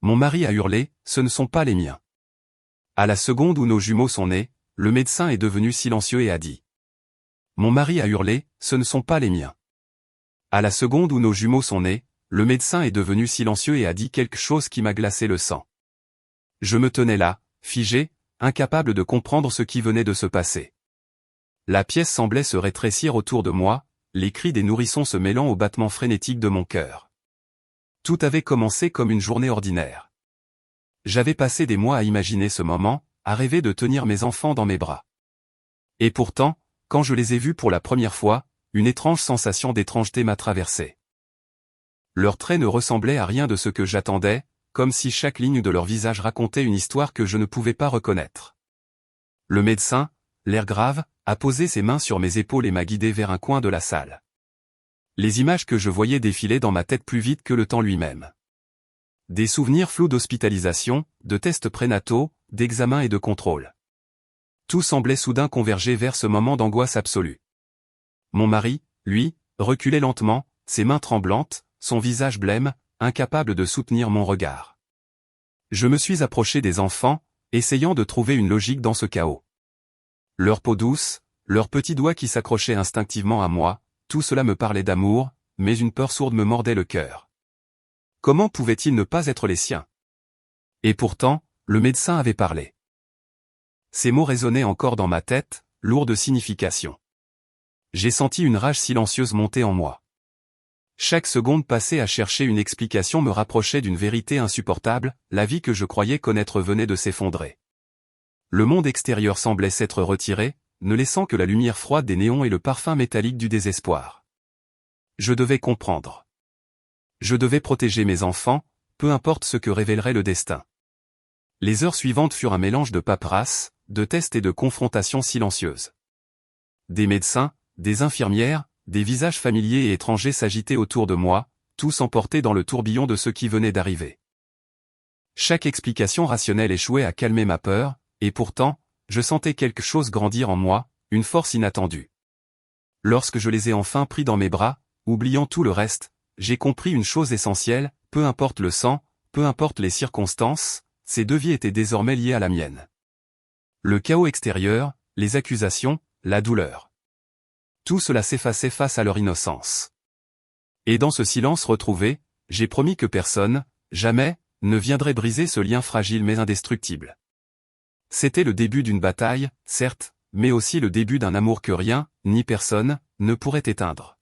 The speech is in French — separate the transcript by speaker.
Speaker 1: Mon mari a hurlé, ce ne sont pas les miens. À la seconde où nos jumeaux sont nés, le médecin est devenu silencieux et a dit. Mon mari a hurlé, ce ne sont pas les miens. À la seconde où nos jumeaux sont nés, le médecin est devenu silencieux et a dit quelque chose qui m'a glacé le sang. Je me tenais là, figé, incapable de comprendre ce qui venait de se passer. La pièce semblait se rétrécir autour de moi, les cris des nourrissons se mêlant aux battements frénétiques de mon cœur. Tout avait commencé comme une journée ordinaire. J'avais passé des mois à imaginer ce moment, à rêver de tenir mes enfants dans mes bras. Et pourtant, quand je les ai vus pour la première fois, une étrange sensation d'étrangeté m'a traversé. Leurs traits ne ressemblaient à rien de ce que j'attendais, comme si chaque ligne de leur visage racontait une histoire que je ne pouvais pas reconnaître. Le médecin, l'air grave, a posé ses mains sur mes épaules et m'a guidé vers un coin de la salle. Les images que je voyais défilaient dans ma tête plus vite que le temps lui-même. Des souvenirs flous d'hospitalisation, de tests prénataux, d'examens et de contrôles. Tout semblait soudain converger vers ce moment d'angoisse absolue. Mon mari, lui, reculait lentement, ses mains tremblantes, son visage blême, incapable de soutenir mon regard. Je me suis approché des enfants, essayant de trouver une logique dans ce chaos. Leur peau douce, leurs petits doigts qui s'accrochaient instinctivement à moi, tout cela me parlait d'amour, mais une peur sourde me mordait le cœur. Comment pouvaient-ils ne pas être les siens? Et pourtant, le médecin avait parlé. Ces mots résonnaient encore dans ma tête, lourds de signification. J'ai senti une rage silencieuse monter en moi. Chaque seconde passée à chercher une explication me rapprochait d'une vérité insupportable, la vie que je croyais connaître venait de s'effondrer. Le monde extérieur semblait s'être retiré, ne laissant que la lumière froide des néons et le parfum métallique du désespoir. Je devais comprendre. Je devais protéger mes enfants, peu importe ce que révélerait le destin. Les heures suivantes furent un mélange de paperasse, de tests et de confrontations silencieuses. Des médecins, des infirmières, des visages familiers et étrangers s'agitaient autour de moi, tous emportés dans le tourbillon de ce qui venait d'arriver. Chaque explication rationnelle échouait à calmer ma peur, et pourtant, je sentais quelque chose grandir en moi, une force inattendue. Lorsque je les ai enfin pris dans mes bras, oubliant tout le reste, j'ai compris une chose essentielle, peu importe le sang, peu importe les circonstances, ces deux vies étaient désormais liées à la mienne. Le chaos extérieur, les accusations, la douleur. Tout cela s'effaçait face à leur innocence. Et dans ce silence retrouvé, j'ai promis que personne, jamais, ne viendrait briser ce lien fragile mais indestructible. C'était le début d'une bataille, certes, mais aussi le début d'un amour que rien, ni personne, ne pourrait éteindre.